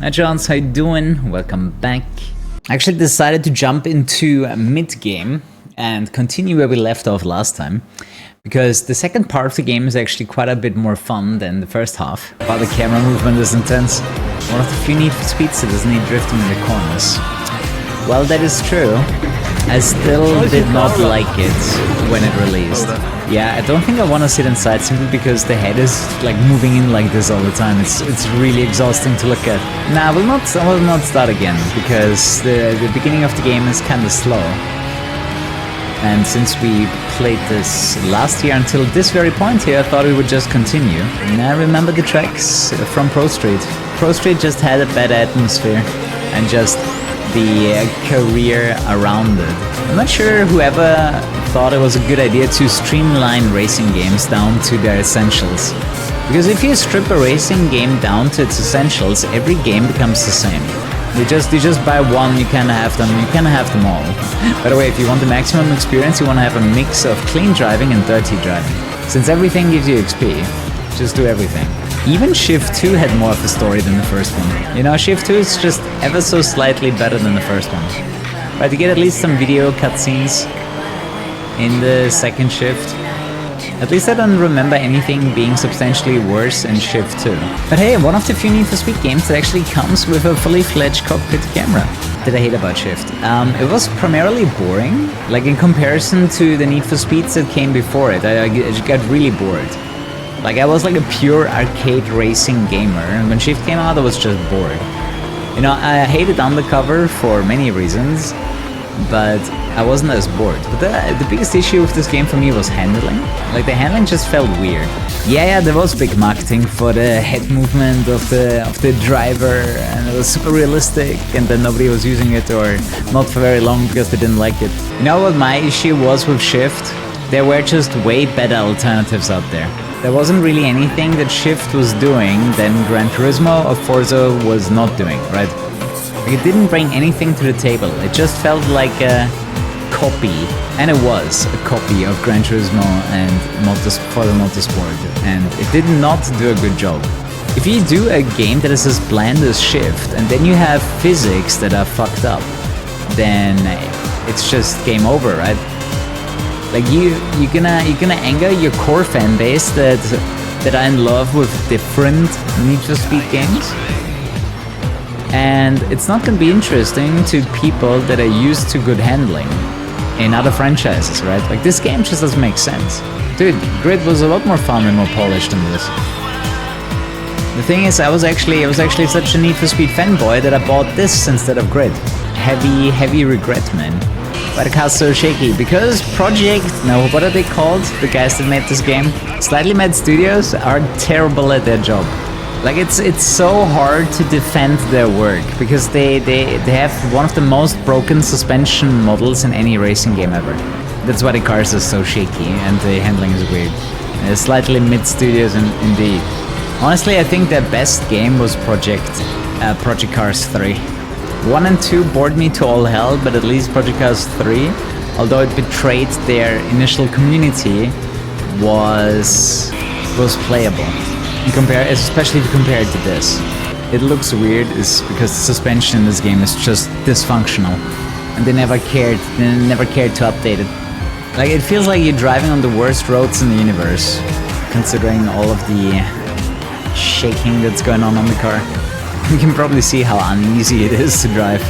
Hi Johns, how you doing? Welcome back. I actually decided to jump into mid-game and continue where we left off last time, because the second part of the game is actually quite a bit more fun than the first half. While the camera movement is intense, one of the few Need for Speeds that doesn't need drifting in the corners. Well, that is true. I still did not like it when it released. Yeah, I don't think I want to sit inside simply because the head is like moving in like this all the time. It's really exhausting to look at. Nah, I will not start again because the beginning of the game is kind of slow. And since we played this last year until this very point here, I thought we would just continue. And I remember the tracks from Pro Street. Pro Street just had a bad atmosphere and just the career around it. I'm not sure whoever thought it was a good idea to streamline racing games down to their essentials. Because if you strip a racing game down to its essentials, every game becomes the same. You just buy one, you can have them all. By the way, if you want the maximum experience, you want to have a mix of clean driving and dirty driving. Since everything gives you XP, just do everything. Even Shift 2 had more of a story than the first one. You know, Shift 2 is just ever so slightly better than the first one. But to get at least some video cutscenes in the second Shift, at least I don't remember anything being substantially worse in Shift 2. But hey, one of the few Need for Speed games that actually comes with a fully fledged cockpit camera. That I hate about Shift. It was primarily boring. Like in comparison to the Need for Speeds that came before it, I got really bored. Like I was like a pure arcade racing gamer, and when Shift came out I was just bored. You know, I hated Undercover for many reasons, but I wasn't as bored. But the biggest issue with this game for me was handling. Like the handling just felt weird. Yeah, there was big marketing for the head movement of the driver, and it was super realistic, and then nobody was using it, or not for very long because they didn't like it. You know what my issue was with Shift? There were just way better alternatives out there. There wasn't really anything that Shift was doing than Gran Turismo or Forza was not doing, right? Like it didn't bring anything to the table. It just felt like a copy, and it was a copy of Gran Turismo and Forza Motorsport, and it did not do a good job. If you do a game that is as bland as Shift, and then you have physics that are fucked up, then it's just game over, right? Like you're gonna anger your core fan base that are in love with different Need for Speed games, and it's not gonna be interesting to people that are used to good handling in other franchises, right? Like this game just doesn't make sense. Dude, Grid was a lot more fun and more polished than this. The thing is, I was actually such a Need for Speed fanboy that I bought this instead of Grid. Heavy regret, man. Why the car's so shaky? Because what are they called? The guys that made this game? Slightly Mad Studios are terrible at their job. Like it's so hard to defend their work because they have one of the most broken suspension models in any racing game ever. That's why the cars are so shaky and the handling is weird. Slightly Mid Studios indeed. Honestly, I think their best game was Project Cars 3. 1 and 2 bored me to all hell, but at least Project Cars 3, although it betrayed their initial community, was playable. Especially if you compare it to this. It looks weird is because the suspension in this game is just dysfunctional, and they never cared to update it. Like it feels like you're driving on the worst roads in the universe, considering all of the shaking that's going on the car. You can probably see how uneasy it is to drive.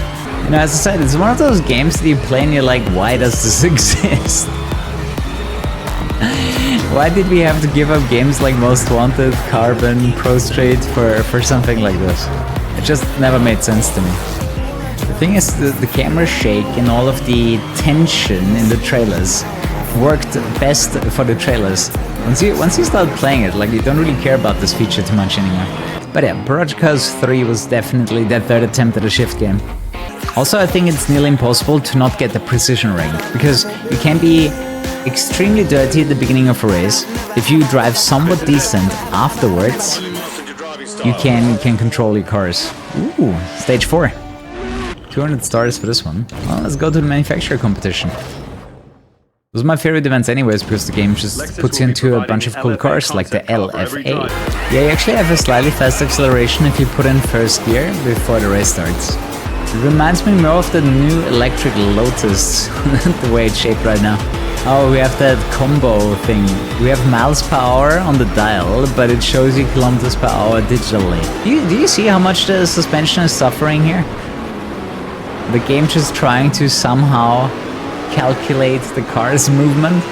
You know, as I said, it's one of those games that you play and you're like, why does this exist? Why did we have to give up games like Most Wanted, Carbon, Pro Street for something like this? It just never made sense to me. The thing is, the camera shake and all of the tension in the trailers worked best for the trailers. Once you start playing it, like you don't really care about this feature too much anymore. But yeah, Project Cars 3 was definitely that third attempt at a Shift game. Also, I think it's nearly impossible to not get the precision rank, because you can be extremely dirty at the beginning of a race. If you drive somewhat decent afterwards, you can control your cars. Ooh, stage 4. 200 stars for this one. Well, let's go to the manufacturer competition. Those are my favorite events anyways, because the game just puts you into a bunch of cool cars, like the LFA. Yeah, you actually have a slightly fast acceleration if you put in first gear before the race starts. It reminds me more of the new electric Lotus, the way it's shaped right now. Oh, we have that combo thing. We have miles per hour on the dial, but it shows you kilometers per hour digitally. Do you see how much the suspension is suffering here? The game just trying to somehow calculate the car's movement.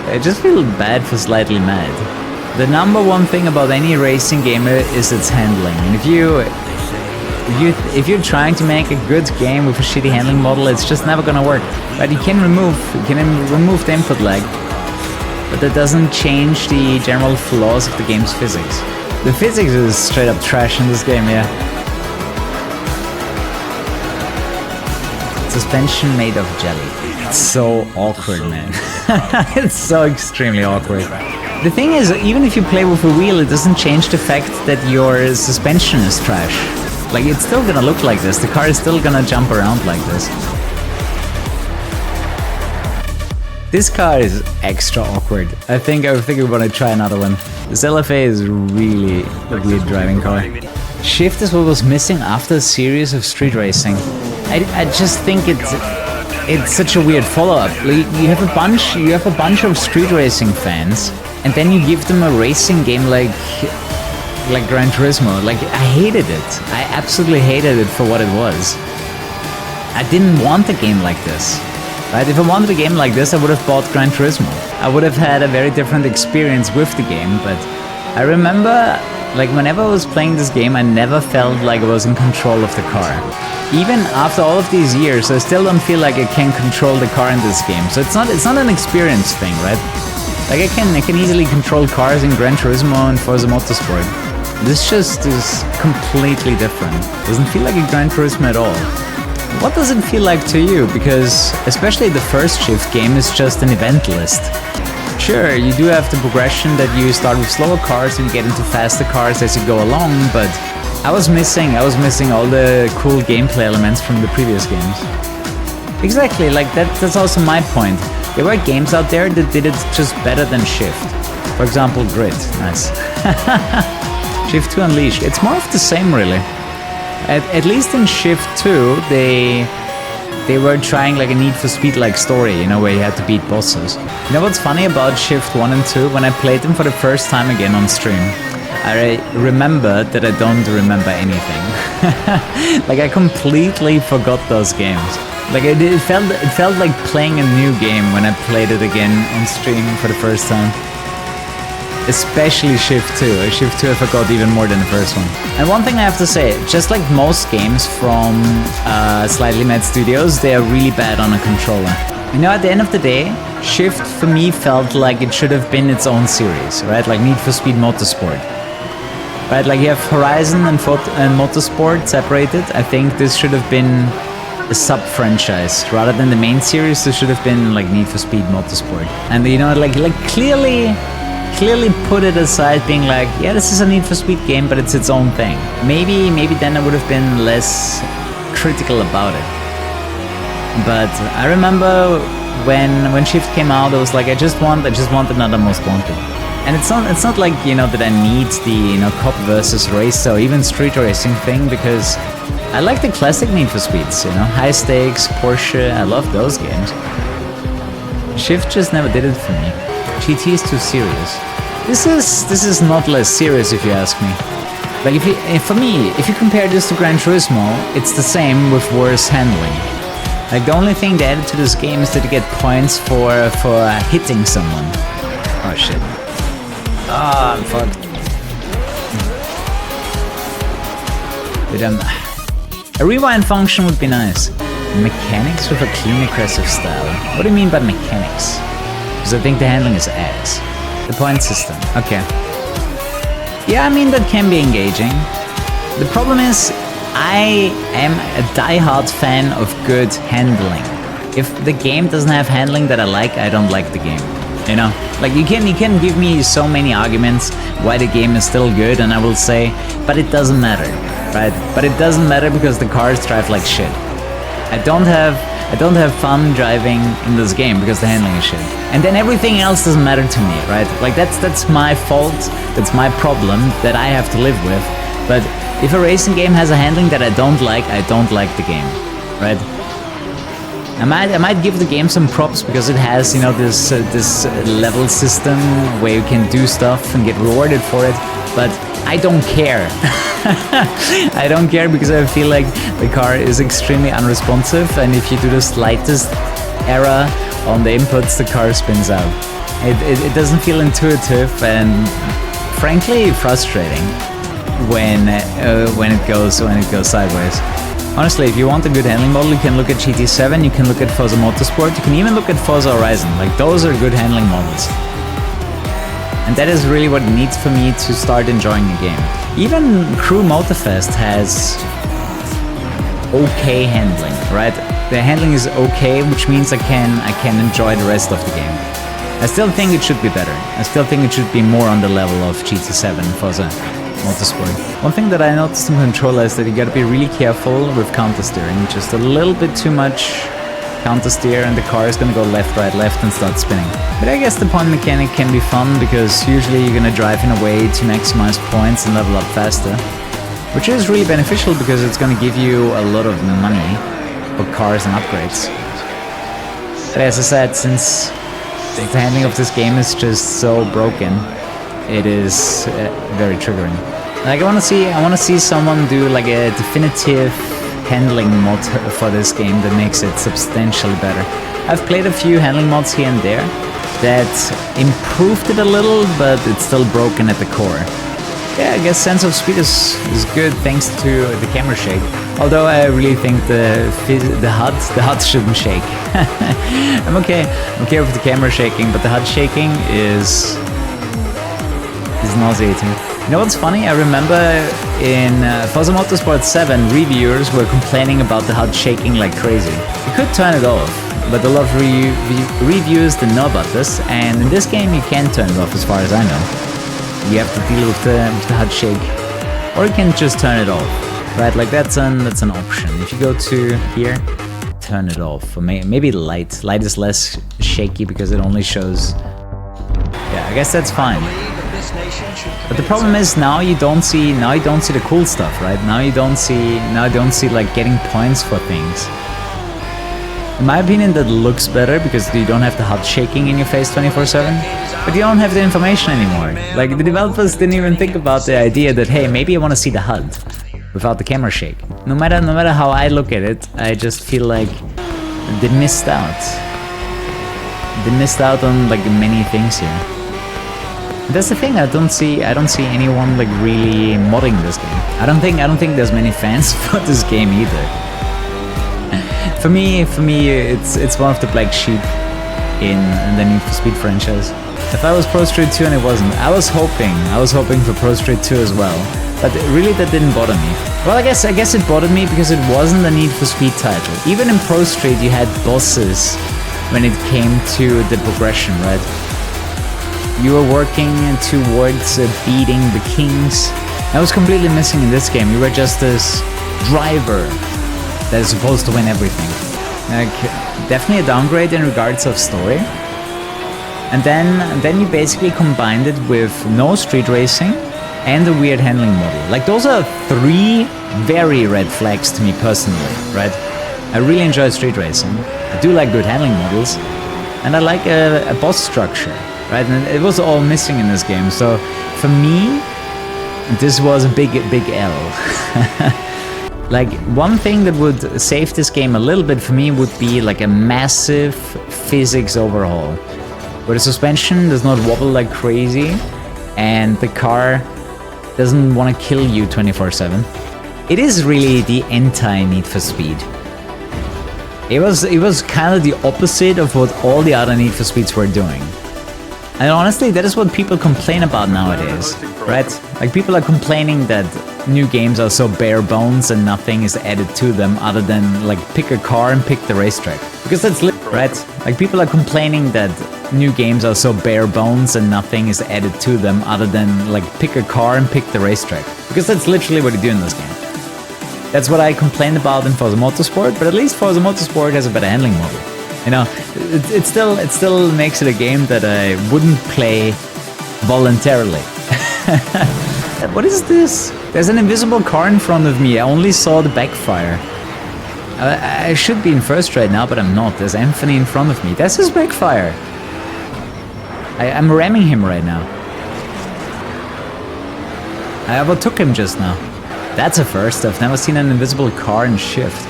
I just feel bad for Slightly Mad. The number one thing about any racing game is its handling. And if you're trying to make a good game with a shitty handling model, it's just never gonna work. But you can remove the input lag, but that doesn't change the general flaws of the game's physics. The physics is straight up trash in this game, yeah. Suspension made of jelly. It's so awkward, man. It's so extremely awkward. The thing is, even if you play with a wheel, it doesn't change the fact that your suspension is trash. Like, it's still gonna look like this. The car is still gonna jump around like this. This car is extra awkward. I think we want to try another one. This LFA is really a weird driving car. Shift is what was missing after a series of street racing. I just think it's such a weird follow-up. You have a bunch of street racing fans, and then you give them a racing game like Gran Turismo. Like, I hated it. I absolutely hated it for what it was. I didn't want a game like this. Right? If I wanted a game like this, I would have bought Gran Turismo. I would have had a very different experience with the game, but I remember, like, whenever I was playing this game, I never felt like I was in control of the car. Even after all of these years, I still don't feel like I can control the car in this game. So it's not an experience thing, right? Like, I can easily control cars in Gran Turismo and Forza Motorsport. This just is completely different. Doesn't feel like a Gran Turismo at all. What does it feel like to you? Because especially the first Shift game is just an event list. Sure, you do have the progression that you start with slower cars and you get into faster cars as you go along, but I was missing all the cool gameplay elements from the previous games. Exactly, like that's also my point. There were games out there that did it just better than Shift. For example, Grid. Nice. Shift 2 Unleashed. It's more of the same, really. At least in Shift 2, they were trying like a Need for Speed-like story, you know, where you had to beat bosses. You know what's funny about Shift 1 and 2? When I played them for the first time again on stream, I remember that I don't remember anything. Like, I completely forgot those games. Like, it felt like playing a new game when I played it again on stream for the first time. Especially Shift 2. Shift 2 I forgot even more than the first one. And one thing I have to say, just like most games from Slightly Mad Studios, they are really bad on a controller. You know, at the end of the day, Shift for me felt like it should have been its own series, right? Like Need for Speed Motorsport. Right, like you have Horizon and Motorsport separated. I think this should have been a sub-franchise. Rather than the main series, this should have been like Need for Speed Motorsport. And you know, like clearly put it aside, being like, yeah, this is a Need for Speed game, but it's its own thing. Maybe then I would have been less critical about it. But I remember when Shift came out, I was like, I just want another Most Wanted. And it's not like, you know, that I need the, you know, cop versus race or even street racing thing, because I like the classic Need for Speeds, you know, high stakes, Porsche, I love those games. Shift just never did it for me. GT is too serious. This is not less serious, if you ask me. Like, for me, if you compare this to Gran Turismo, it's the same with worse handling. Like, the only thing they added to this game is that you get points for hitting someone. Oh shit. Ah, I'm fucked. A rewind function would be nice. Mechanics with a clean, aggressive style. What do you mean by mechanics? Because I think the handling is ass. The point system. Okay. Yeah, I mean, that can be engaging. The problem is, I am a die-hard fan of good handling. If the game doesn't have handling that I like, I don't like the game. You know? Like, you can give me so many arguments why the game is still good, and I will say, but it doesn't matter, right? But it doesn't matter because the cars drive like shit. I don't have I don't have fun driving in this game because the handling is shit. And then everything else doesn't matter to me, right? Like that's my fault, that's my problem that I have to live with. But if a racing game has a handling that I don't like the game, right? I might give the game some props because it has, you know, this level system where you can do stuff and get rewarded for it, but I don't care. I don't care because I feel like the car is extremely unresponsive, and if you do the slightest error on the inputs, the car spins out. It doesn't feel intuitive and frankly frustrating when it goes sideways. Honestly, if you want a good handling model, you can look at GT7, you can look at Forza Motorsport, you can even look at Forza Horizon. Like, those are good handling models. And that is really what it needs for me to start enjoying the game. Even Crew Motorfest has okay handling, right? The handling is okay, which means I can enjoy the rest of the game. I still think it should be better. I still think it should be more on the level of GT7 Forza Motorsport. One thing that I noticed in controller is that you gotta be really careful with counter steering. Just a little bit too much counter steer and the car is gonna go left, right, left and start spinning. But I guess the point mechanic can be fun because usually you're gonna drive in a way to maximize points and level up faster. Which is really beneficial because it's gonna give you a lot of money for cars and upgrades. But as I said, since the handling of this game is just so broken, it is very triggering. Like I wanna see someone do like a definitive handling mod for this game that makes it substantially better. I've played a few handling mods here and there that improved it a little, but it's still broken at the core. Yeah, I guess sense of speed is good thanks to the camera shake. Although I really think the HUD shouldn't shake. I'm okay with the camera shaking, but the HUD shaking is nauseating. You know what's funny? I remember in Forza Motorsport 7, reviewers were complaining about the HUD shaking like crazy. You could turn it off, but a lot of reviewers didn't know about this, and in this game you can turn it off as far as I know. You have to deal with the HUD shake, or you can just turn it off, right? Like that's an option. If you go to here, turn it off, or maybe light. Light is less shaky because it only shows. Yeah, I guess that's fine. But the problem is now you don't see the cool stuff, right? Now you don't see like getting points for things. In my opinion, that looks better because you don't have the HUD shaking in your face 24/7, but you don't have the information anymore. Like the developers didn't even think about the idea that hey, maybe I want to see the HUD without the camera shake. No matter how I look at it, I just feel like they missed out. They missed out on like many things here. That's the thing. I don't see anyone like really modding this game. I don't think there's many fans for this game either. For me, it's one of the black sheep in the Need for Speed franchise. If I was Pro Street 2 and it wasn't, I was hoping for Pro Street 2 as well. But really, that didn't bother me. Well, I guess it bothered me because it wasn't a Need for Speed title. Even in Pro Street, you had bosses when it came to the progression, right? You were working towards beating the kings. That was completely missing in this game. You were just this driver that is supposed to win everything. Like, definitely a downgrade in regards of story. And then you basically combined it with no street racing and a weird handling model. Like, those are three very red flags to me personally, right? I really enjoy street racing. I do like good handling models. And I like a boss structure. Right, and it was all missing in this game, so for me, this was a big L. Like, one thing that would save this game a little bit for me would be like a massive physics overhaul, where the suspension does not wobble like crazy, and the car doesn't want to kill you 24/7. It is really the anti-Need for Speed. It was kind of the opposite of what all the other Need for Speeds were doing. And honestly, that is what people complain about nowadays, right? Like, people are complaining that new games are so bare bones and nothing is added to them other than, like, pick a car and pick the racetrack. Because that's right? Like, people are complaining that new games are so bare bones and nothing is added to them other than, like, pick a car and pick the racetrack. Because that's literally what you do in this game. That's what I complained about in Forza Motorsport, but at least Forza Motorsport has a better handling model. You know, it still makes it a game that I wouldn't play voluntarily. What is this? There's an invisible car in front of me. I only saw the backfire. I should be in first right now, but I'm not. There's Anthony in front of me. That's his backfire. I'm ramming him right now. I overtook him just now. That's a first. I've never seen an invisible car in Shift.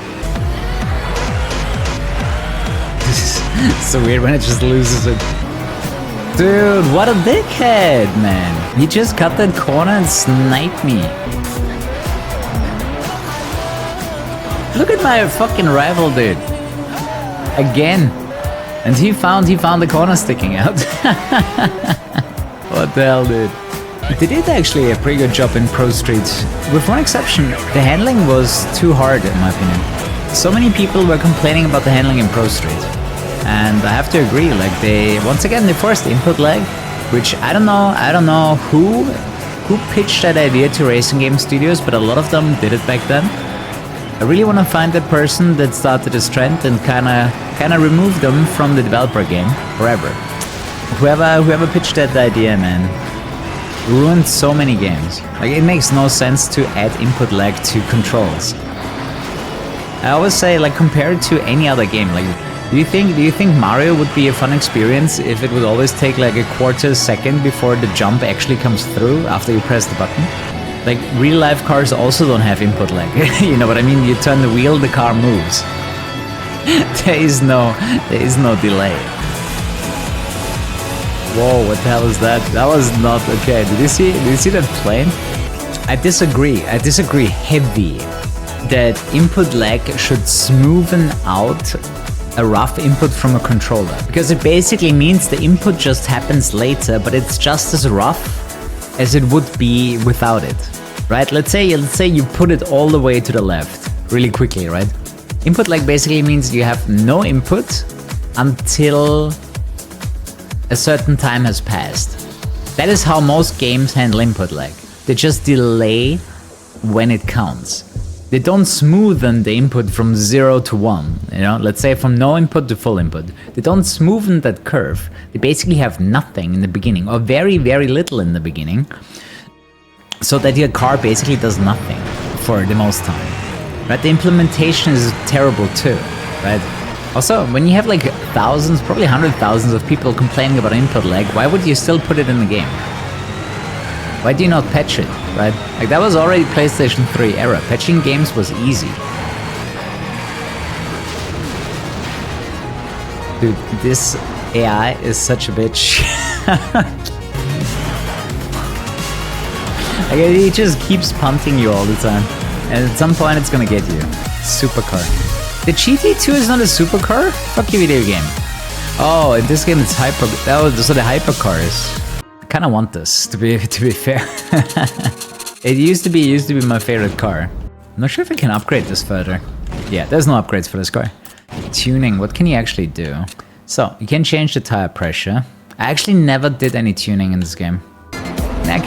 This is so weird when it just loses it. Dude, what a dickhead, man. He just cut that corner and sniped me. Look at my fucking rival, dude. Again. And he found the corner sticking out. What the hell, dude? They did actually a pretty good job in Pro Street. With one exception, the handling was too hard in my opinion. So many people were complaining about the handling in Pro Street. And I have to agree, like they forced input lag, which I don't know who pitched that idea to racing game studios, but a lot of them did it back then. I really want to find that person that started this trend and kinda remove them from the developer game forever. Whoever pitched that idea, man, ruined so many games. Like it makes no sense to add input lag to controls. I always say, like, compare it to any other game. Like, do you think Mario would be a fun experience if it would always take like a quarter second before the jump actually comes through after you press the button? Like, real life cars also don't have input lag. You know what I mean? You turn the wheel, the car moves. There is no delay. Whoa, what the hell is that? That was not okay. Did you see that plane? I disagree heavy that input lag should smoothen out a rough input from a controller, because it basically means the input just happens later, but it's just as rough as it would be without it, right? Let's say you put it all the way to the left really quickly, right? Input lag basically means you have no input until a certain time has passed. That is how most games handle input lag. They just delay when it counts. They don't smoothen the input from 0 to 1, you know? Let's say from no input to full input. They don't smoothen that curve. They basically have nothing in the beginning, or very, very little in the beginning, so that your car basically does nothing for the most time, right? The implementation is terrible too, right? Also, when you have like thousands, probably 100,000 of people complaining about input lag, why would you still put it in the game? Why do you not patch it, right? Like, that was already PlayStation 3 era. Patching games was easy. Dude, this AI is such a bitch. Like, it just keeps punting you all the time. And at some point it's gonna get you. Supercar. The GT2 is not a supercar? Fuck you, video game. Oh, in this game it's hyper. So the hypercars. I kinda want this, to be fair. It used to be my favorite car. I'm not sure if I can upgrade this further. Yeah, there's no upgrades for this car. Tuning, what can you actually do? So, you can change the tire pressure. I actually never did any tuning in this game. I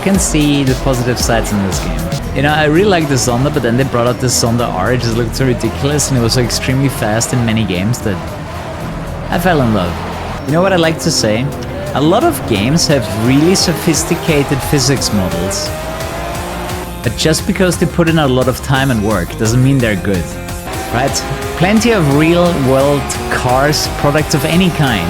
can see the positive sides in this game. You know, I really like the Zonda, but then they brought out the Zonda R. It just looked so ridiculous, and it was so extremely fast in many games that I fell in love. You know what I like to say? A lot of games have really sophisticated physics models, but just because they put in a lot of time and work doesn't mean they're good, right? Plenty of real-world cars, products of any kind,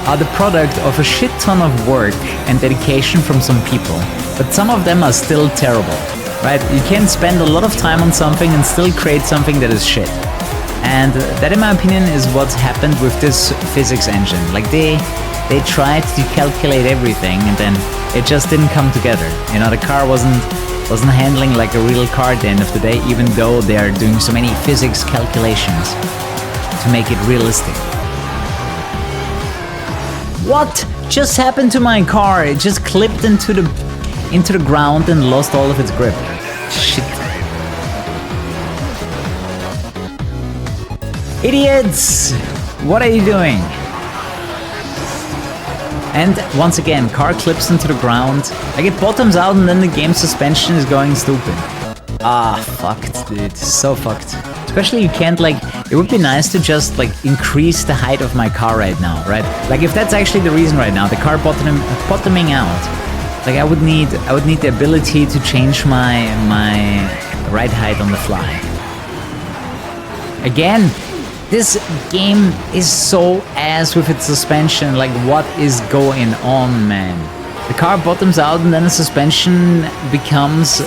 are the product of a shit ton of work and dedication from some people, but some of them are still terrible, right? You can spend a lot of time on something and still create something that is shit. And that, in my opinion, is what's happened with this physics engine. Like, they tried to calculate everything, and then it just didn't come together. You know, the car wasn't handling like a real car at the end of the day, even though they are doing so many physics calculations to make it realistic. What just happened to my car? It just clipped into the ground and lost all of its grip. Shit. Idiots! What are you doing? And once again, car clips into the ground. Like it bottoms out and then the game suspension is going stupid. Ah, fucked, dude. So fucked. Especially you can't like, it would be nice to just like increase the height of my car right now, right? Like if that's actually the reason right now, the car bottoming out, like I would need the ability to change my ride height on the fly. Again, this game is so ass with its suspension. Like what is going on, man? The car bottoms out and then the suspension becomes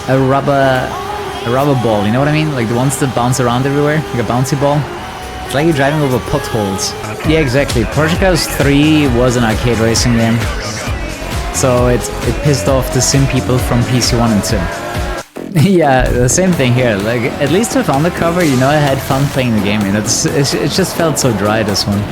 a rubber ball, you know what I mean? Like the ones that bounce around everywhere, like a bouncy ball. It's like you're driving over potholes. Yeah, exactly. Porsche Cars 3 was an arcade racing game. So it pissed off the sim people from PC 1 and 2. Yeah, the same thing here. Like, at least with Undercover, you know, I had fun playing the game, you know, it just felt so dry, this one.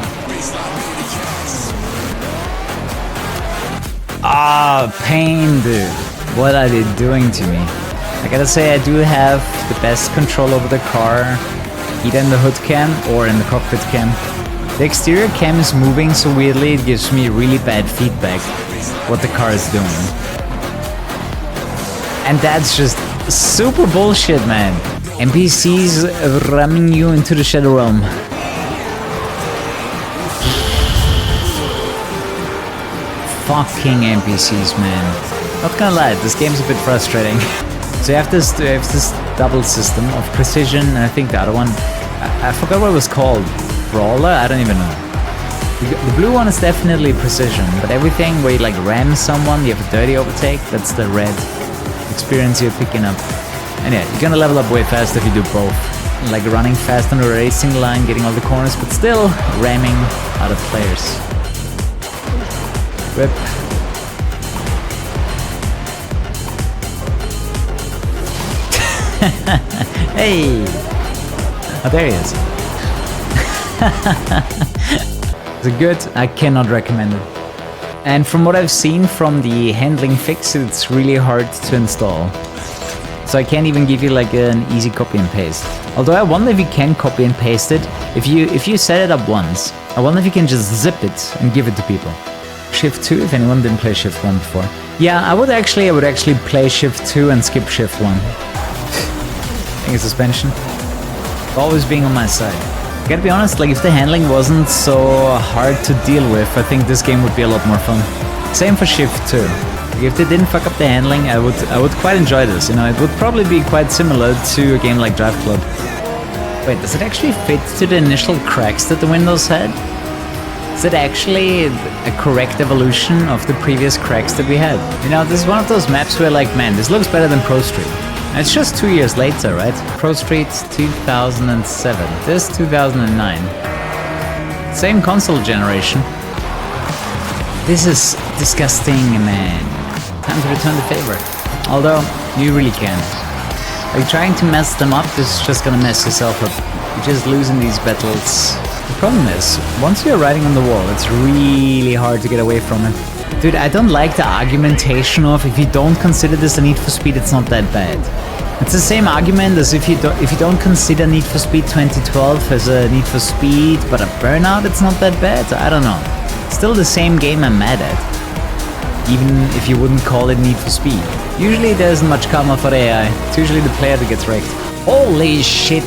Ah, pain, dude. What are they doing to me? I gotta say, I do have the best control over the car, either in the hood cam or in the cockpit cam. The exterior cam is moving so weirdly, it gives me really bad feedback what the car is doing. And that's just super bullshit, man. NPCs ramming you into the Shadow Realm. Fucking NPCs, man. Not gonna lie, this game's a bit frustrating. So you have this double system of precision, and I think the other one, I forgot what it was called. Brawler? I don't even know. The blue one is definitely precision, but everything where you like ram someone, you have a dirty overtake, that's the red experience you're picking up. And yeah, you're gonna level up way faster if you do both. Like running fast on a racing line, getting all the corners, but still ramming other players. Rip. Hey! Oh, there he is. Is it good? I cannot recommend it. And from what I've seen from the handling fix, it's really hard to install. So I can't even give you like an easy copy and paste. Although I wonder if you can copy and paste it. If you set it up once, I wonder if you can just zip it and give it to people. Shift 2, if anyone didn't play Shift 1 before. Yeah, I would actually play Shift 2 and skip Shift 1. I think suspension. Always being on my side. Gotta be honest, like if the handling wasn't so hard to deal with, I think this game would be a lot more fun. Same for Shift 2. Like if they didn't fuck up the handling, I would quite enjoy this, you know, it would probably be quite similar to a game like Drive Club. Wait, does it actually fit to the initial cracks that the Windows had? Is it actually a correct evolution of the previous cracks that we had? You know, this is one of those maps where like, man, this looks better than Pro Street. It's just 2 years later, right? Pro Street 2007. This 2009. Same console generation. This is disgusting, man. Time to return the favor. Although, you really can. Like trying to mess them up is just gonna mess yourself up. You're just losing these battles. The problem is, once you're riding on the wall, it's really hard to get away from it. Dude, I don't like the argumentation of if you don't consider this a Need for Speed, it's not that bad. It's the same argument as if you don't consider Need for Speed 2012 as a Need for Speed, but a Burnout, it's not that bad. I don't know. Still the same game I'm mad at. Even if you wouldn't call it Need for Speed. Usually there isn't much karma for the AI. It's usually the player that gets wrecked. Holy shit!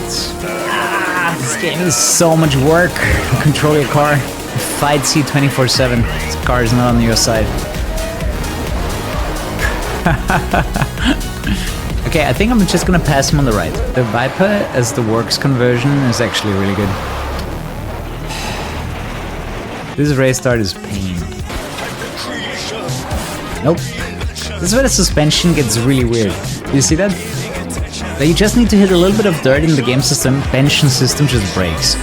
This game is so much work. Control your car. Fights you 24/7. This car is not on your side. Okay, I think I'm just gonna pass him on the right. The Viper as the works conversion is actually really good. This race start is pain. Nope. This is where the suspension gets really weird. You see that? Like you just need to hit a little bit of dirt in the game suspension system just breaks.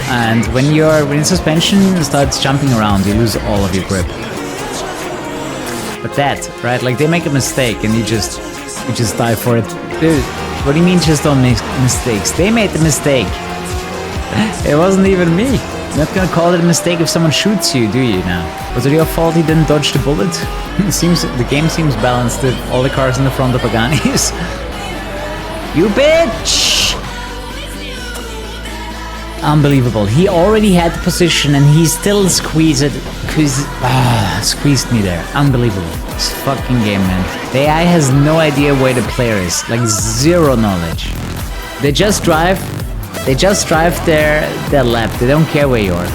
And when suspension starts jumping around, you lose all of your grip. But that, right? Like they make a mistake and you just die for it. Dude, what do you mean just don't make mistakes? They made the mistake. It wasn't even me. You're not gonna call it a mistake if someone shoots you, do you now? Was it your fault he didn't dodge the bullet? The game seems balanced if all the cars in the front are Paganis. You bitch! Unbelievable. He already had the position and he still squeezed me there. Unbelievable. This fucking game, man. The AI has no idea where the player is. Like, zero knowledge. They just drive their lap. They don't care where you are.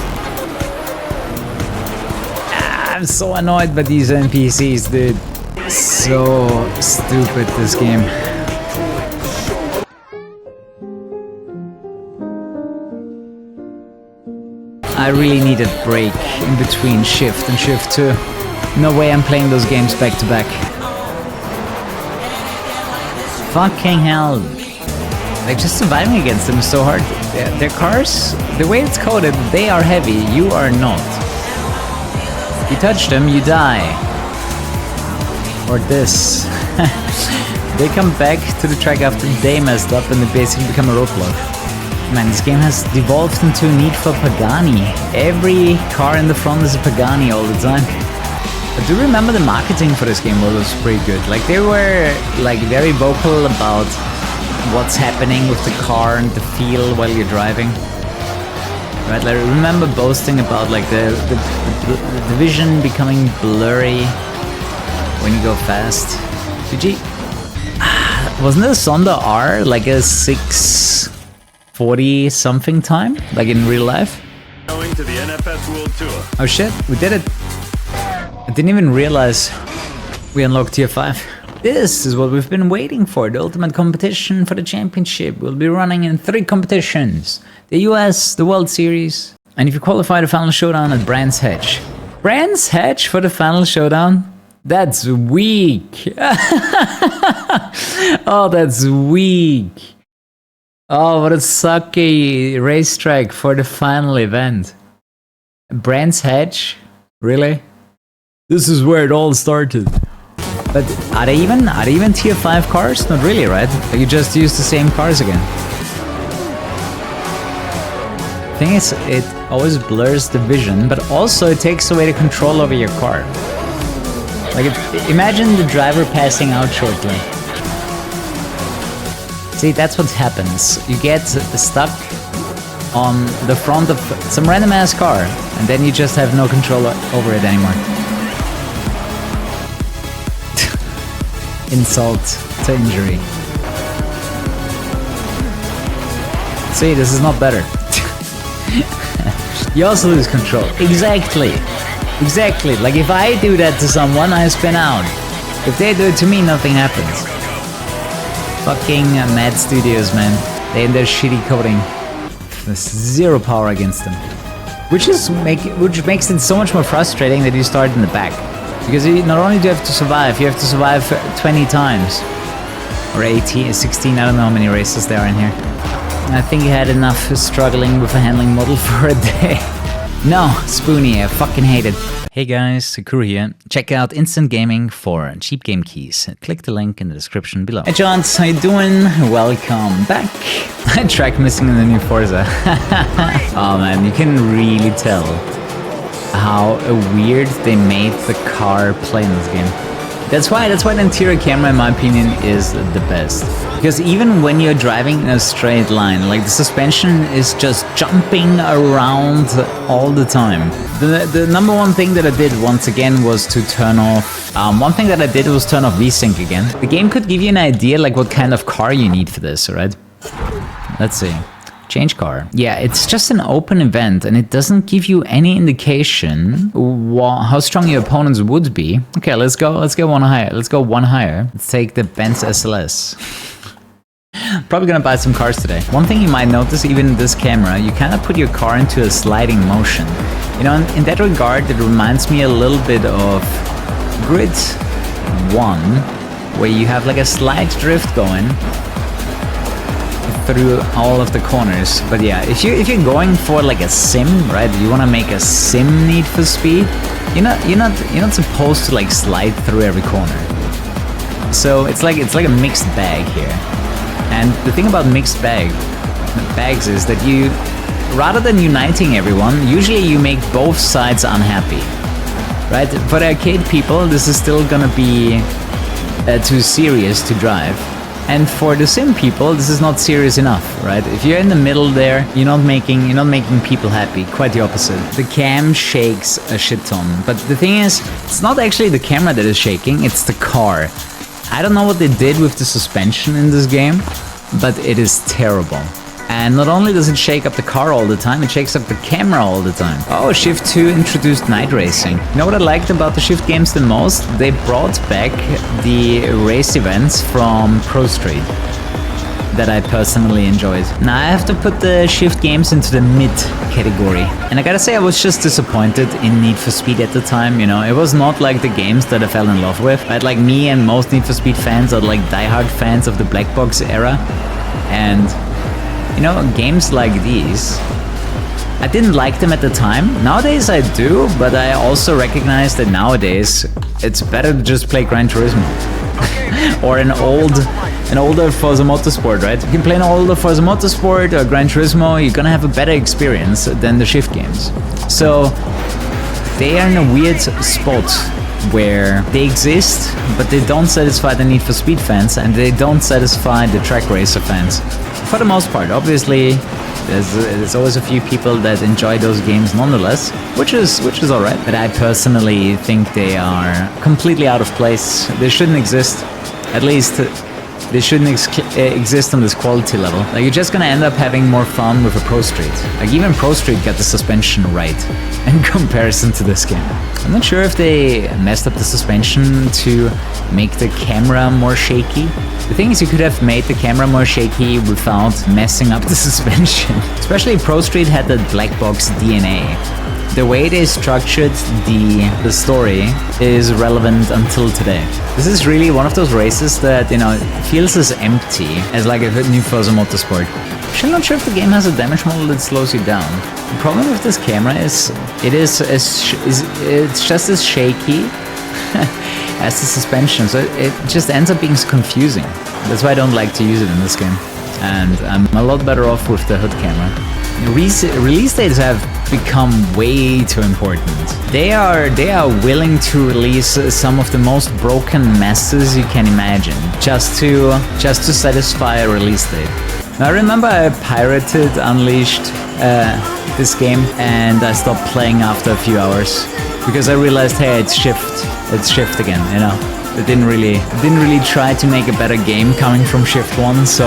I'm so annoyed by these NPCs, dude. So stupid, this game. I really need a break in between Shift and Shift 2. No way I'm playing those games back to back. Fucking hell. Like, just surviving against them is so hard. Their cars, the way it's coded, they are heavy, you are not. You touch them, you die. Or this. They come back to the track after they messed up and they basically become a roadblock. Man, this game has devolved into a need for Pagani. Every car in the front is a Pagani all the time. I do remember the marketing for this game was pretty good. Like, they were like very vocal about what's happening with the car and the feel while you're driving. Right, like, I remember boasting about like the vision becoming blurry when you go fast. GG. Wasn't the Sonda R like a 6:40 something time? Like in real life? Going to the NFS World Tour. Oh shit, we did it. I didn't even realize we unlocked tier 5. This is what we've been waiting for, the ultimate competition for the championship. We'll be running in 3 competitions. The US, the World Series, and if you qualify the final showdown at Brands Hatch. Brands Hatch for the final showdown? That's weak. Oh, that's weak. Oh, what a sucky racetrack for the final event. Brands Hatch? Really? This is where it all started. But are they even tier 5 cars? Not really, right? Like, you just use the same cars again. Thing is, it always blurs the vision, but also it takes away the control over your car. Like, imagine the driver passing out shortly. See, that's what happens. You get stuck on the front of some random ass car, and then you just have no control over it anymore. Insult to injury. See, this is not better. You also lose control. Exactly. Exactly. Like, if I do that to someone, I spin out. If they do it to me, nothing happens. Fucking Mad Studios, man. They and their shitty coding. There's zero power against them. Which makes it so much more frustrating that you start in the back. Because not only do you have to survive, you have to survive 20 times. Or 18, 16, I don't know how many races there are in here. I think he had enough struggling with a handling model for a day. No, Spoonie, I fucking hate it. Hey guys, Kuru here. Check out Instant Gaming for cheap game keys. Click the link in the description below. Hey Johns, how you doing? Welcome back. Track missing in the new Forza. Oh man, you can really tell how weird they made the car play in this game. That's why the interior camera, in my opinion, is the best. Because even when you're driving in a straight line, like, the suspension is just jumping around all the time. The number one thing that I did once again was to turn off... one thing that I did was turn off VSync again. The game could give you an idea like what kind of car you need for this, alright? Let's see. Change car. Yeah, it's just an open event and it doesn't give you any indication how strong your opponents would be. Okay, let's go one higher. Let's go one higher. Let's take the Benz SLS. Probably gonna buy some cars today. One thing you might notice even in this camera, you kind of put your car into a sliding motion. You know, in that regard, it reminds me a little bit of Grid 1, where you have like a slight drift going through all of the corners. But yeah, if you're going for like a sim, right? You want to make a sim Need for Speed. You're not supposed to like slide through every corner. So it's like a mixed bag here. And the thing about mixed bags is that you, rather than uniting everyone, usually you make both sides unhappy, right? For the arcade people, this is still gonna be too serious to drive. And for the sim people, this is not serious enough, right? If you're in the middle there, you're not making people happy. Quite the opposite. The cam shakes a shit ton. But the thing is, it's not actually the camera that is shaking, it's the car. I don't know what they did with the suspension in this game, but it is terrible. And not only does it shake up the car all the time, it shakes up the camera all the time. Oh, Shift 2 introduced night racing. You know what I liked about the Shift games the most? They brought back the race events from Pro Street that I personally enjoyed. Now I have to put the Shift games into the mid category. And I gotta say, I was just disappointed in Need for Speed at the time, you know. It was not like the games that I fell in love with. But like me and most Need for Speed fans are like diehard fans of the black box era. And you know, games like these, I didn't like them at the time. Nowadays I do, but I also recognize that nowadays it's better to just play Gran Turismo. Or an older Forza Motorsport, right? You can play an older Forza Motorsport or Gran Turismo, you're gonna have a better experience than the Shift games. So they are in a weird spot where they exist, but they don't satisfy the Need for Speed fans and they don't satisfy the track racer fans. For the most part, obviously, there's always a few people that enjoy those games nonetheless, which is alright. But I personally think they are completely out of place. They shouldn't exist. At least they shouldn't exist on this quality level. Like, you're just gonna end up having more fun with a Pro Street. Like, even Pro Street got the suspension right in comparison to this game. I'm not sure if they messed up the suspension to make the camera more shaky. The thing is, you could have made the camera more shaky without messing up the suspension. Especially Pro Street had that black box DNA. The way they structured the story is relevant until today. This is really one of those races that, you know, feels as empty as like a new Forza Motorsport. Actually, I'm not sure if the game has a damage model that slows you down. The problem with this camera is it's just as shaky as the suspension, so it just ends up being confusing. That's why I don't like to use it in this game. And I'm a lot better off with the hood camera. Release dates have become way too important. They are willing to release some of the most broken messes you can imagine just to satisfy a release date. Now I remember I pirated Unleashed this game and I stopped playing after a few hours because I realized, hey, it's Shift again, you know. It didn't really try to make a better game coming from Shift 1, so,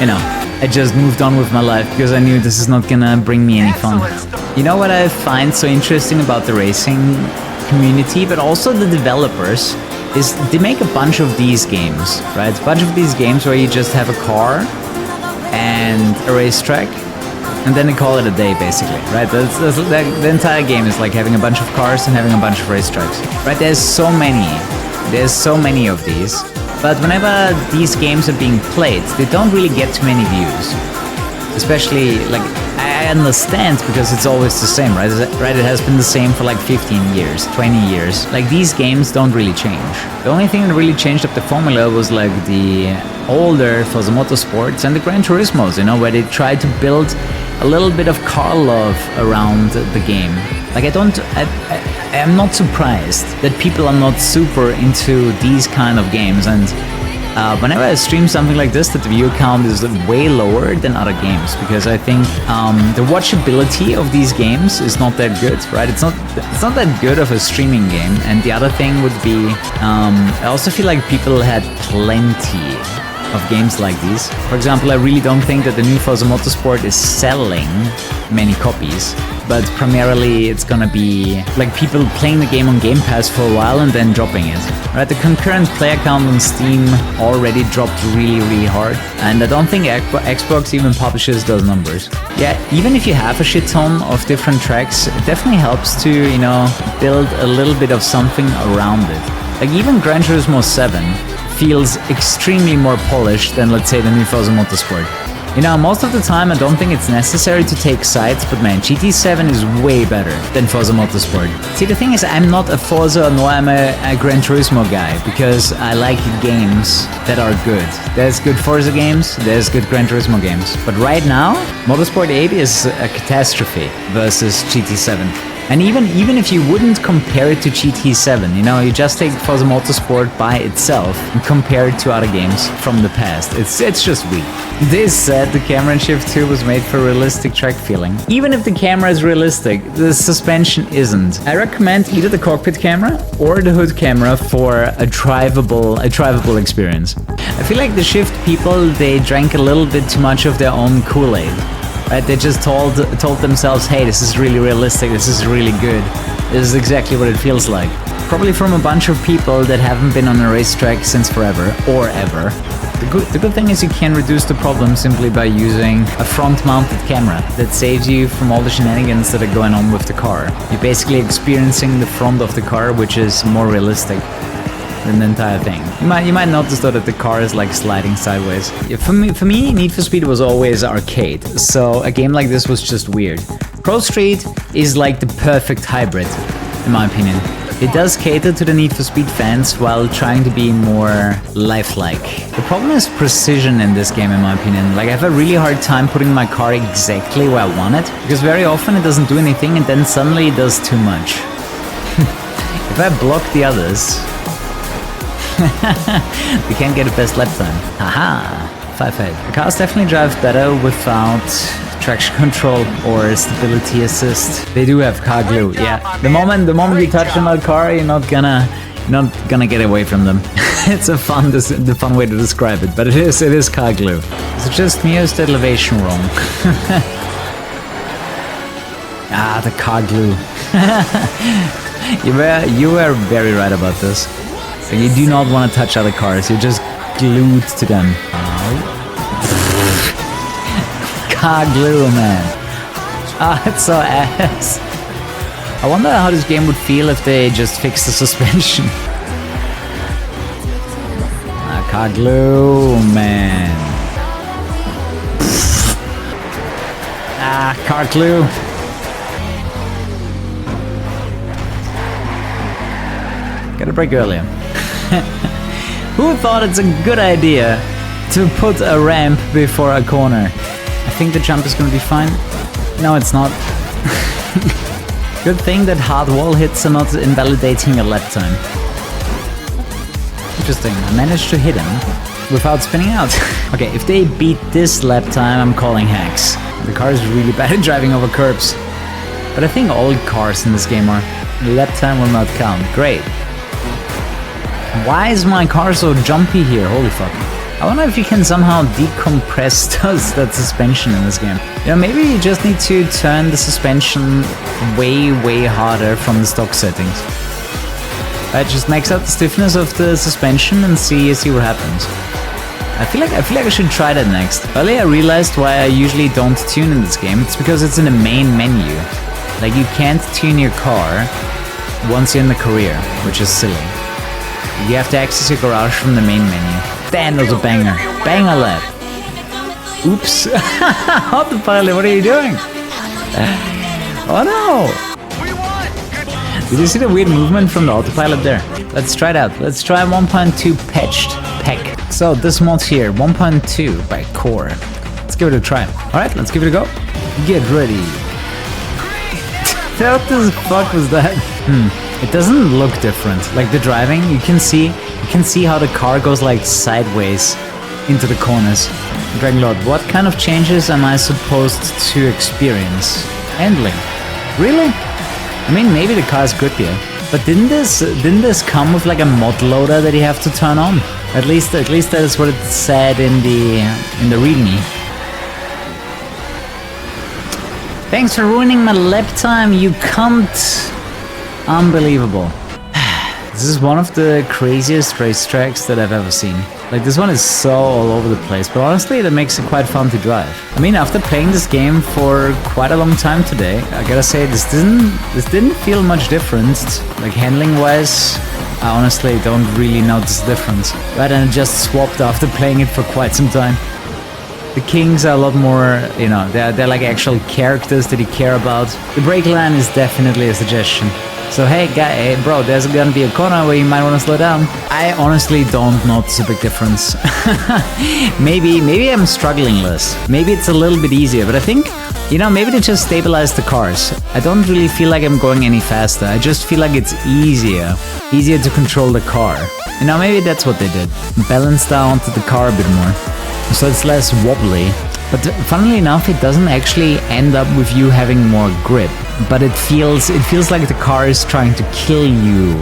you know, I just moved on with my life because I knew this is not gonna bring me any fun. You know what I find so interesting about the racing community, but also the developers, is they make a bunch of these games, right? A bunch of these games where you just have a car and a racetrack, and then they call it a day, basically, right? The entire game is like having a bunch of cars and having a bunch of racetracks, right? There's so many of these, but whenever these games are being played, they don't really get too many views. Especially, like, I understand because it's always the same, right? It has been the same for like 15 years, 20 years. Like, these games don't really change. The only thing that really changed up the formula was like the older Forza Motorsports and the Gran Turismos, you know, where they tried to build a little bit of car love around the game. Like, I'm not surprised that people are not super into these kind of games, and whenever I stream something like this, that the view count is way lower than other games, because I think the watchability of these games is not that good, right? It's not that good of a streaming game. And the other thing would be, I also feel like people had plenty of games like these. For example, I really don't think that the new Forza Motorsport is selling many copies, but primarily it's gonna be like people playing the game on Game Pass for a while and then dropping it. Right, the concurrent player count on Steam already dropped really hard, and I don't think Xbox even publishes those numbers. Yeah, even if you have a shit ton of different tracks, it definitely helps to, you know, build a little bit of something around it. Like, even Gran Turismo 7 feels extremely more polished than, let's say, the new Forza Motorsport. You know, most of the time I don't think it's necessary to take sides, but man, GT7 is way better than Forza Motorsport. See, the thing is, I'm not a Forza nor I'm a Gran Turismo guy, because I like games that are good. There's good Forza games, there's good Gran Turismo games. But right now, Motorsport 8 is a catastrophe versus GT7. And even if you wouldn't compare it to GT7, you know, you just take Forza Motorsport by itself and compare it to other games from the past, it's just weak. This said, the camera in Shift 2 was made for realistic track feeling. Even if the camera is realistic, the suspension isn't. I recommend either the cockpit camera or the hood camera for a drivable experience. I feel like the Shift people, they drank a little bit too much of their own Kool-Aid. Right? They just told themselves, hey, this is really realistic, this is really good. This is exactly what it feels like. Probably from a bunch of people that haven't been on a racetrack since forever, or ever. The good thing is you can reduce the problem simply by using a front-mounted camera that saves you from all the shenanigans that are going on with the car. You're basically experiencing the front of the car, which is more realistic than the entire thing. You might notice though that the car is like sliding sideways. Yeah, for me, Need for Speed was always arcade, so a game like this was just weird. Pro Street is like the perfect hybrid, in my opinion. It does cater to the Need for Speed fans while trying to be more lifelike. The problem is precision in this game, in my opinion. Like, I have a really hard time putting my car exactly where I want it, because very often it doesn't do anything and then suddenly it does too much. If I block the others, we can't get a best lap time. Haha, 5-8. The cars definitely drive better without traction control or stability assist. They do have car glue, yeah. The moment you touch another car, you're not gonna get away from them. It's the fun way to describe it, but it is car glue. Is it just me or is the elevation wrong? Ah, the car glue. You were very right about this. So you do not want to touch other cars, you're just glued to them. Car glue, man. Ah, it's so ass. I wonder how this game would feel if they just fixed the suspension. Car glue, man. Car glue. Gotta break earlier. Who thought it's a good idea to put a ramp before a corner? I think the jump is gonna be fine. No, it's not. Good thing that hard wall hits are not invalidating your lap time. Interesting, I managed to hit him without spinning out. Okay, if they beat this lap time, I'm calling hacks. The car is really bad at driving over curbs. But I think all cars in this game are. Lap time will not count. Great. Why is my car so jumpy here? Holy fuck. I wonder if you can somehow decompress that suspension in this game. You know, maybe you just need to turn the suspension way harder from the stock settings. Just max out the stiffness of the suspension and see what happens. I feel like I should try that next. Earlier I realized why I usually don't tune in this game. It's because it's in the main menu. Like, you can't tune your car once you're in the career, which is silly. You have to access your garage from the main menu. Damn, that was a banger. Banger lap. Oops. Autopilot, what are you doing? Oh no! Did you see the weird movement from the autopilot there? Let's try it out. Let's try 1.2 patched pack. So this mod here, 1.2 by Core. Let's give it a try. Alright, let's give it a go. Get ready. What the fuck was that? It doesn't look different. Like the driving, you can see how the car goes like sideways into the corners. Dragon Lord, what kind of changes am I supposed to experience? Handling. Really? I mean, maybe the car is good here. But didn't this come with like a mod loader that you have to turn on? At least that is what it said in the README. Thanks for ruining my lap time, you cunt! Unbelievable. This is one of the craziest racetracks that I've ever seen. Like, this one is so all over the place, but honestly that makes it quite fun to drive. I mean, after playing this game for quite a long time today, I gotta say this didn't feel much different. Like, handling wise, I honestly don't really notice the difference. Right, and I just swapped after playing it for quite some time. The Kings are a lot more, they're like actual characters that you care about. The brake line is definitely a suggestion. So hey, hey bro, there's gonna be a corner where you might want to slow down. I honestly don't notice a big difference. maybe I'm struggling less. Maybe it's a little bit easier, but I think, you know, maybe they just stabilized the cars. I don't really feel like I'm going any faster. I just feel like it's easier to control the car. You know, maybe that's what they did. Balance down to the car a bit more, so it's less wobbly. But funnily enough, it doesn't actually end up with you having more grip. But it feels like the car is trying to kill you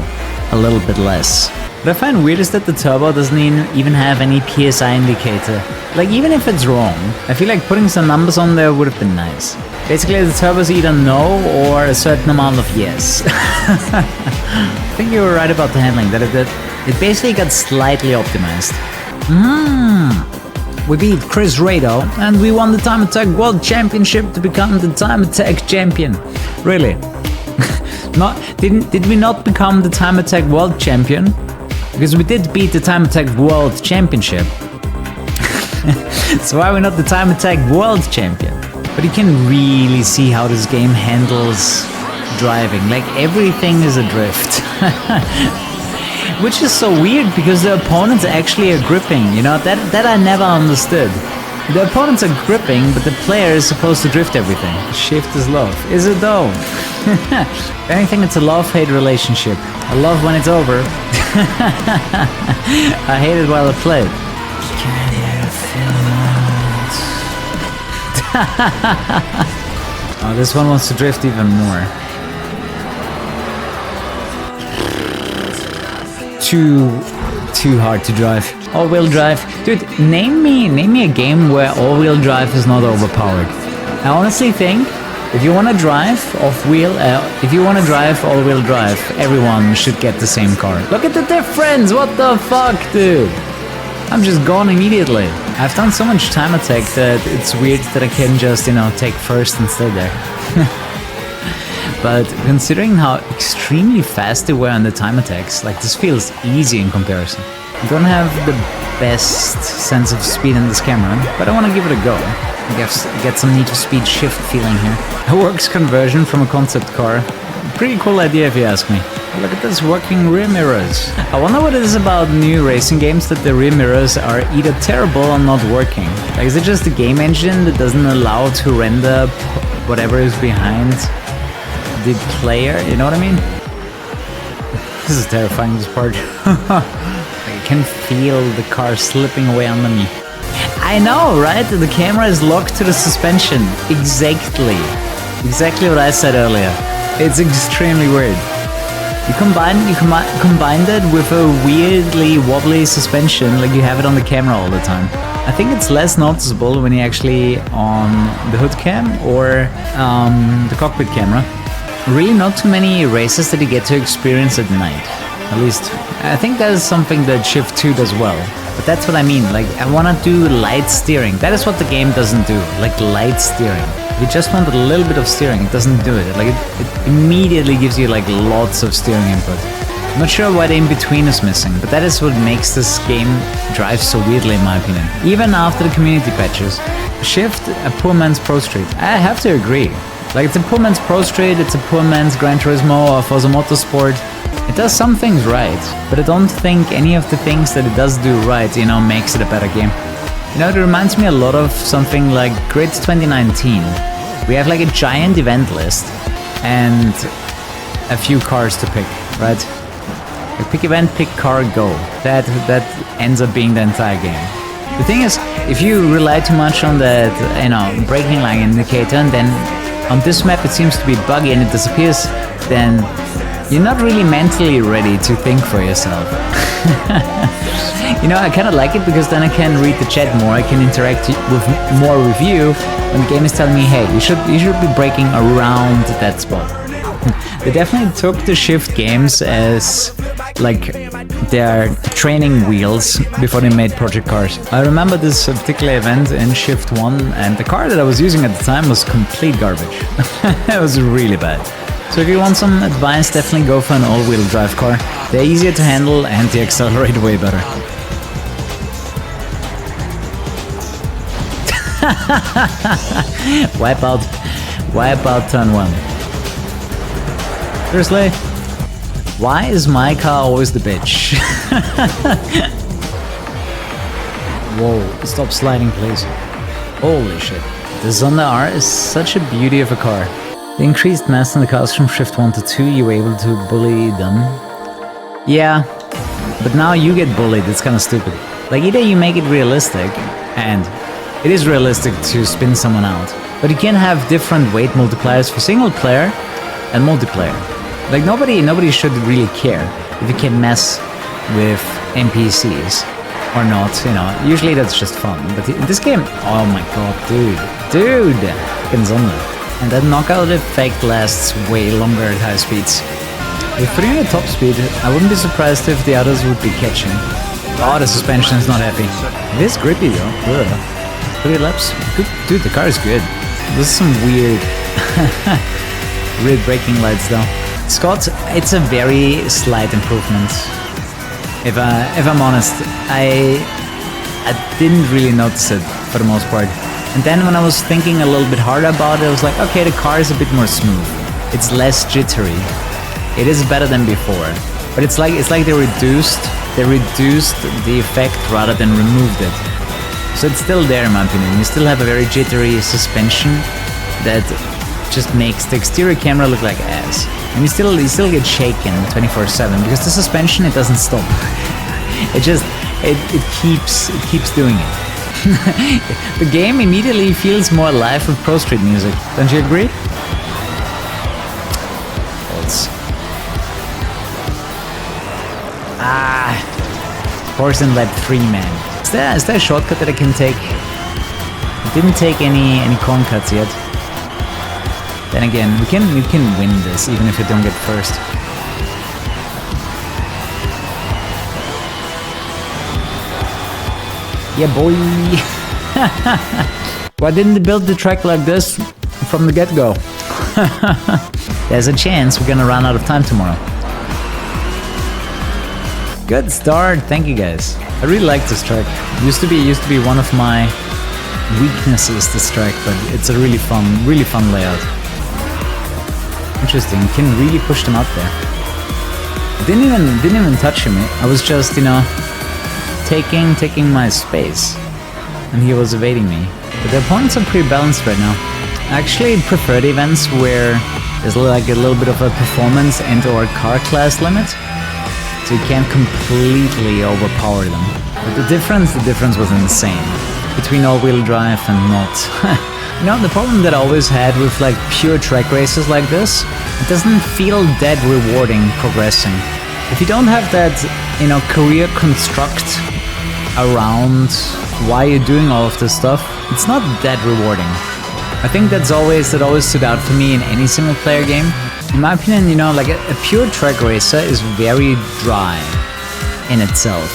a little bit less. What I find weird is that the turbo doesn't even have any PSI indicator. Like, even if it's wrong, I feel like putting some numbers on there would have been nice. Basically, the turbo's either no or a certain amount of yes. I think you were right about the handling, that it basically got slightly optimized. We beat Chris Rado and we won the Time Attack World Championship to become the Time Attack Champion. Really? Did we not become the Time Attack World Champion? Because we did beat the Time Attack World Championship. So why are we not the Time Attack World Champion? But you can really see how this game handles driving. Like, everything is adrift. Which is so weird because the opponents actually are gripping, you know, that I never understood. The opponents are gripping, but the player is supposed to drift everything. Shift is love. Is it though? If anything, it's a love-hate relationship. I love when it's over. I hate it while I play it. Can you feel it? Oh, this one wants to drift even more. Too hard to drive. All-wheel drive, dude. Name me a game where all-wheel drive is not overpowered. I honestly think if you want to drive all-wheel drive, everyone should get the same car. Look at the difference. What the fuck, dude? I'm just gone immediately. I've done so much time attack that it's weird that I can just, you know, take first and stay there. But considering how extremely fast they were on the time attacks, like, this feels easy in comparison. I don't have the best sense of speed in this camera, but I want to give it a go. I guess get some Need for Speed Shift feeling here. A works conversion from a concept car. Pretty cool idea if you ask me. Look at this working rear mirrors. I wonder what it is about new racing games that the rear mirrors are either terrible or not working. Like, is it just the game engine that doesn't allow to render whatever is behind the player, you know what I mean? This is terrifying, this part. I can feel the car slipping away under me. I know, right? The camera is locked to the suspension. Exactly what I said earlier. It's extremely weird. You combined it with a weirdly wobbly suspension, like you have it on the camera all the time. I think it's less noticeable when you're actually on the hood cam or the cockpit camera. Really not too many races that you get to experience at night. At least, I think that is something that Shift 2 does well. But that's what I mean, like, I wanna do light steering. That is what the game doesn't do, like light steering. If you just want a little bit of steering, it doesn't do it. Like, it immediately gives you, like, lots of steering input. I'm not sure why the in-between is missing, but that is what makes this game drive so weirdly in my opinion. Even after the community patches. Shift, a poor man's Pro Street. I have to agree. Like, it's a poor man's Pro Street, it's a poor man's Gran Turismo or Forza Motorsport. It does some things right, but I don't think any of the things that it does do right, you know, makes it a better game. You know, it reminds me a lot of something like Grid 2019. We have like a giant event list and a few cars to pick, right? Like, pick event, pick car, go. That ends up being the entire game. The thing is, if you rely too much on that, you know, braking line indicator, and then on this map it seems to be buggy and it disappears, then you're not really mentally ready to think for yourself. You know, I kind of like it because then I can read the chat more, I can interact more with you when the game is telling me, hey, you should be braking around that spot. They definitely took the Shift games as like their training wheels before they made Project Cars. I remember this particular event in Shift 1 and the car that I was using at the time was complete garbage. It was really bad. So if you want some advice, definitely go for an all-wheel drive car. They're easier to handle and they accelerate way better. Wipe out turn 1. Seriously? Why is my car always the bitch? Whoa, stop sliding please. Holy shit. The Zonda R is such a beauty of a car. The increased mass in the cars from Shift 1 to 2, you were able to bully them. Yeah, but now you get bullied, it's kinda stupid. Like either you make it realistic, and it is realistic to spin someone out, but you can have different weight multipliers for single player and multiplayer. Like nobody should really care if you can mess with NPCs or not, you know. Usually that's just fun, but in this game, oh my god, dude, fucking Zonda. And that knockout effect lasts way longer at high speeds. With 300 top speed, I wouldn't be surprised if the others would be catching. Oh, the suspension is not happy. It is grippy though. Ugh. 3 laps. Good. Dude, the car is good. This is some weird braking lights though. Scott, it's a very slight improvement. If I'm honest, I didn't really notice it for the most part. And then when I was thinking a little bit harder about it, I was like, okay, the car is a bit more smooth. It's less jittery. It is better than before. But it's like they reduced the effect rather than removed it. So it's still there in my opinion. You still have a very jittery suspension that just makes the exterior camera look like ass. And you still get shaken 24/7 because the suspension, it doesn't stop. It keeps doing it. The game immediately feels more alive with Pro Street music. Don't you agree? False. Horse in lap 3, man. Is there a shortcut that I can take? I didn't take any corn cuts yet. Then again, we can win this even if we don't get first. Yeah, boy. Why didn't they build the track like this from the get-go? There's a chance we're gonna run out of time tomorrow. Good start, thank you guys. I really like this track. Used to be one of my weaknesses, this track, but it's a really fun layout. Interesting, you can really push them out there. I didn't even touch him. I was just, you know, taking my space, and he was evading me. But the opponents are pretty balanced right now. I actually prefer the events where there's like a little bit of a performance and or car class limit, so you can't completely overpower them. But the difference was insane between all-wheel drive and not. You know, the problem that I always had with like pure track races like this, it doesn't feel that rewarding progressing. If you don't have that, you know, career construct around why you're doing all of this stuff, it's not that rewarding. I think that always stood out for me in any single player game. In my opinion, you know, like a pure track racer is very dry in itself.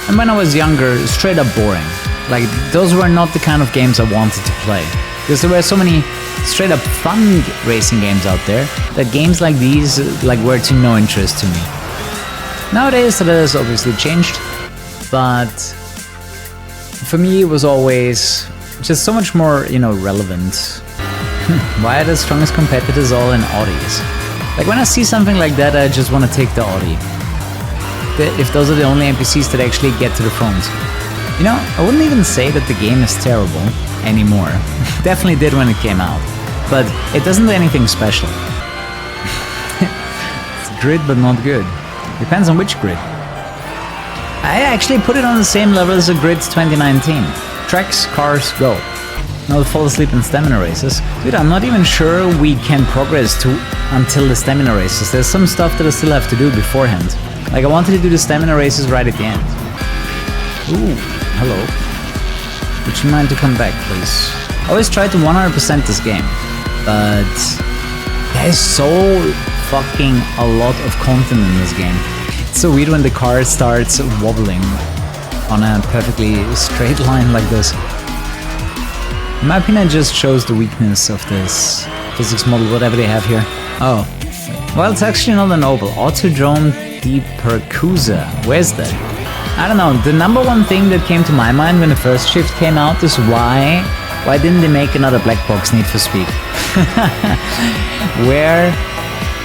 And when I was younger, straight up boring. Like, those were not the kind of games I wanted to play. Because there were so many straight up fun racing games out there, that games like these like were to no interest to me. Nowadays that has obviously changed, but for me it was always just so much more, you know, relevant. Why are the strongest competitors all in Audis? Like when I see something like that, I just want to take the Audi. If those are the only NPCs that actually get to the front. You know, I wouldn't even say that the game is terrible anymore. Definitely did when it came out, but it doesn't do anything special. It's grid but not good. Depends on which grid. I actually put it on the same level as the Grid's 2019. Tracks, cars, go. No fall asleep in stamina races. Dude, I'm not even sure we can progress until the stamina races. There's some stuff that I still have to do beforehand. Like I wanted to do the stamina races right at the end. Ooh, hello. Would you mind to come back, please? I always try to 100% this game, but there's so fucking a lot of content in this game. It's so weird when the car starts wobbling on a perfectly straight line like this. In my opinion, it just shows the weakness of this physics model, whatever they have here. Oh, well, it's actually not an oval. Autodrome de Percusa. Where's that? I don't know. The number one thing that came to my mind when the first Shift came out is why didn't they make another black box Need for Speed? Where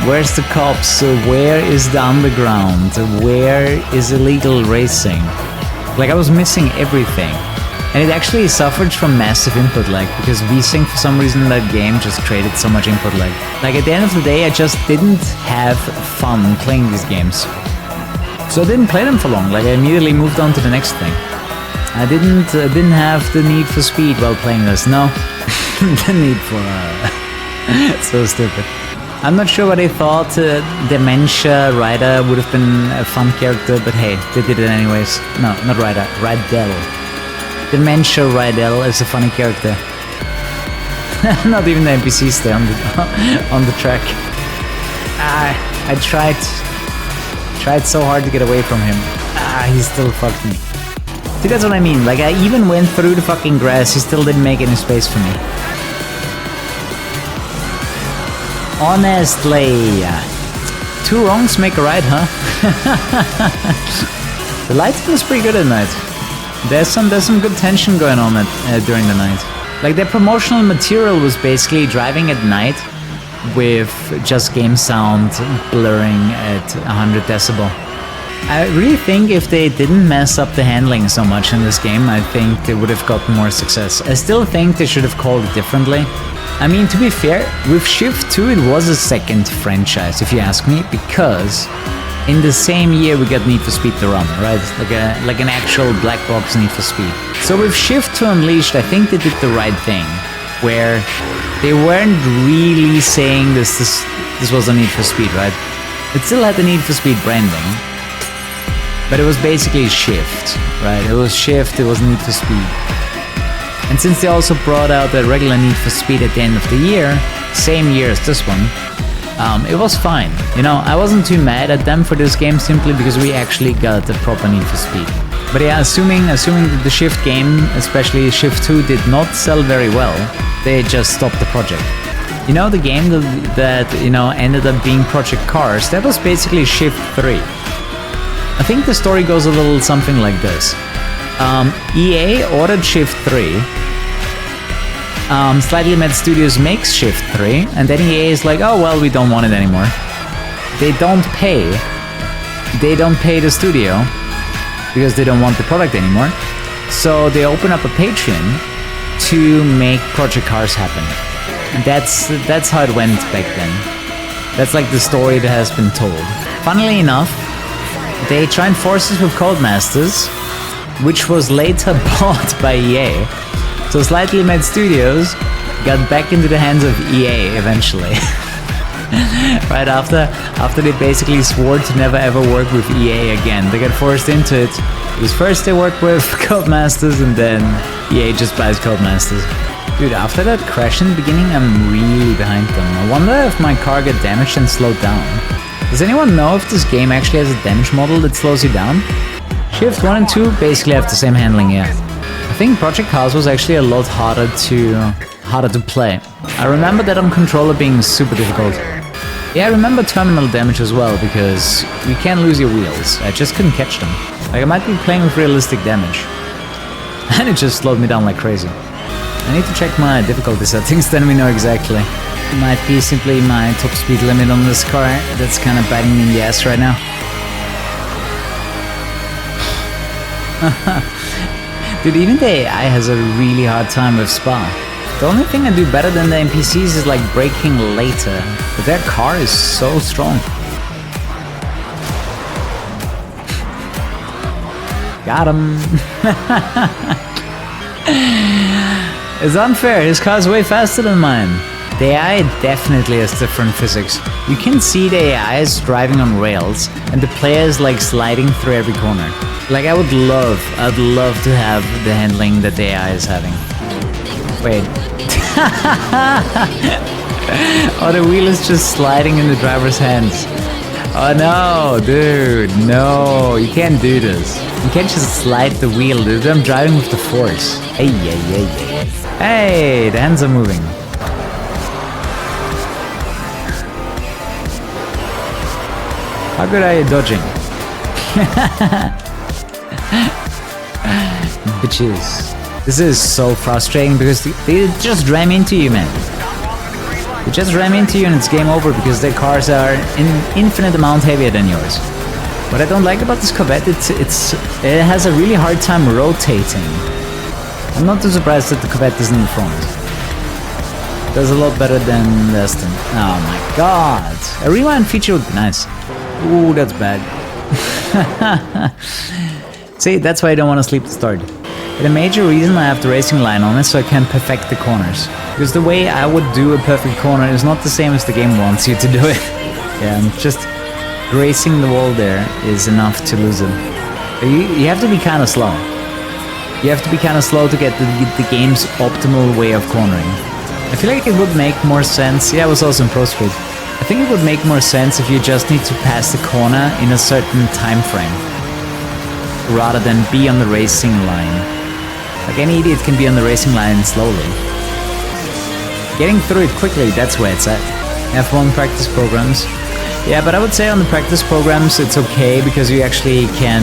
Where's the cops? Where is the underground? Where is illegal racing? Like, I was missing everything. And it actually suffered from massive input lag, because VSync for some reason in that game just created so much input lag. Like, at the end of the day, I just didn't have fun playing these games. So I didn't play them for long. Like, I immediately moved on to the next thing. I didn't have the need for speed while playing this. No, the need for so stupid. I'm not sure what they thought. Dementia Ryder would have been a fun character, but hey, they did it anyways. No, not Ryder, Rydell. Dementia Rydell is a funny character. Not even the NPCs stay on the track. I tried so hard to get away from him. He still fucked me. See, that's what I mean. Like, I even went through the fucking grass, he still didn't make any space for me. Honestly. 2 wrongs make a right, huh? The lighting is pretty good at night. There's some good tension going on during the night. Like, their promotional material was basically driving at night with just game sound blurring at 100 decibel. I really think if they didn't mess up the handling so much in this game, I think they would have gotten more success. I still think they should have called it differently. I mean, to be fair, with Shift 2 it was a second franchise, if you ask me, because in the same year we got Need for Speed The Run, right? Like an actual black box Need for Speed. So with Shift 2 Unleashed, I think they did the right thing, where they weren't really saying this was a Need for Speed, right? It still had the Need for Speed branding, but it was basically Shift, right? It was Shift, it was Need for Speed. And since they also brought out the regular Need for Speed at the end of the year, same year as this one, it was fine. You know, I wasn't too mad at them for this game simply because we actually got the proper Need for Speed. But yeah, assuming that the Shift game, especially Shift 2, did not sell very well, they just stopped the project. You know, the game that you know, ended up being Project Cars, that was basically Shift 3. I think the story goes a little something like this. EA ordered Shift 3, Slightly Mad Studios makes Shift 3, and then EA is like, oh well, we don't want it anymore. They don't pay the studio, because they don't want the product anymore, so they open up a Patreon to make Project Cars happen. And that's how it went back then. That's like the story that has been told. Funnily enough, they joined forces with Codemasters, which was later bought by EA. So Slightly Mad Studios got back into the hands of EA eventually. Right after they basically swore to never ever work with EA again. They got forced into it, because first they worked with Codemasters and then EA just buys Codemasters. Dude, after that crash in the beginning, I'm really behind them. I wonder if my car got damaged and slowed down. Does anyone know if this game actually has a damage model that slows you down? Shift 1 and 2 basically have the same handling, yeah. I think Project Cars was actually a lot harder to play. I remember that on controller being super difficult. Yeah, I remember terminal damage as well, because you can't lose your wheels. I just couldn't catch them. Like, I might be playing with realistic damage. And it just slowed me down like crazy. I need to check my difficulty settings, then we know exactly. It might be simply my top speed limit on this car that's kind of biting me in the ass right now. Dude, even the AI has a really hard time with Spa. The only thing I do better than the NPCs is like braking later, but their car is so strong. Got him. It's unfair, his car's way faster than mine. The AI definitely has different physics. You can see the AI is driving on rails, and the player is like sliding through every corner. Like, I'd love to have the handling that the AI is having. Wait. Oh, the wheel is just sliding in the driver's hands. Oh no, dude, no, you can't do this. You can't just slide the wheel, dude. I'm driving with the force. Hey, hey, the hands are moving. How good are you dodging? Bitches. This is so frustrating because they just ram into you, man. They just ram into you and it's game over because their cars are an infinite amount heavier than yours. What I don't like about this Corvette, it has a really hard time rotating. I'm not too surprised that the Corvette isn't in front. It does a lot better than the Aston. Oh my god! A rewind feature would be nice. Ooh, that's bad. See, that's why I don't want to sleep to start. But a major reason I have the racing line on is so I can perfect the corners. Because the way I would do a perfect corner is not the same as the game wants you to do it. Yeah, just grazing the wall there is enough to lose it. You have to be kind of slow. You have to be kind of slow to get the game's optimal way of cornering. I feel like it would make more sense. Yeah, I was also in Pro Speed. I think it would make more sense if you just need to pass the corner in a certain time frame, rather than be on the racing line. Like any idiot can be on the racing line slowly. Getting through it quickly, that's where it's at. F1 practice programs. Yeah, but I would say on the practice programs it's okay because you actually can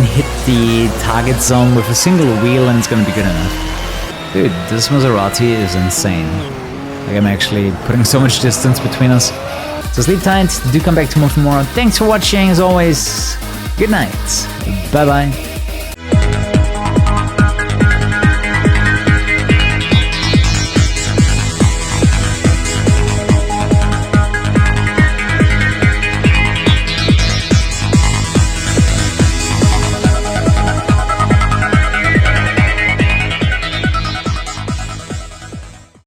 hit the target zone with a single wheel and it's gonna be good enough. Dude, this Maserati is insane. Like I'm actually putting so much distance between us. So sleep tight, do come back tomorrow. Thanks for watching as always. Good night. Bye bye.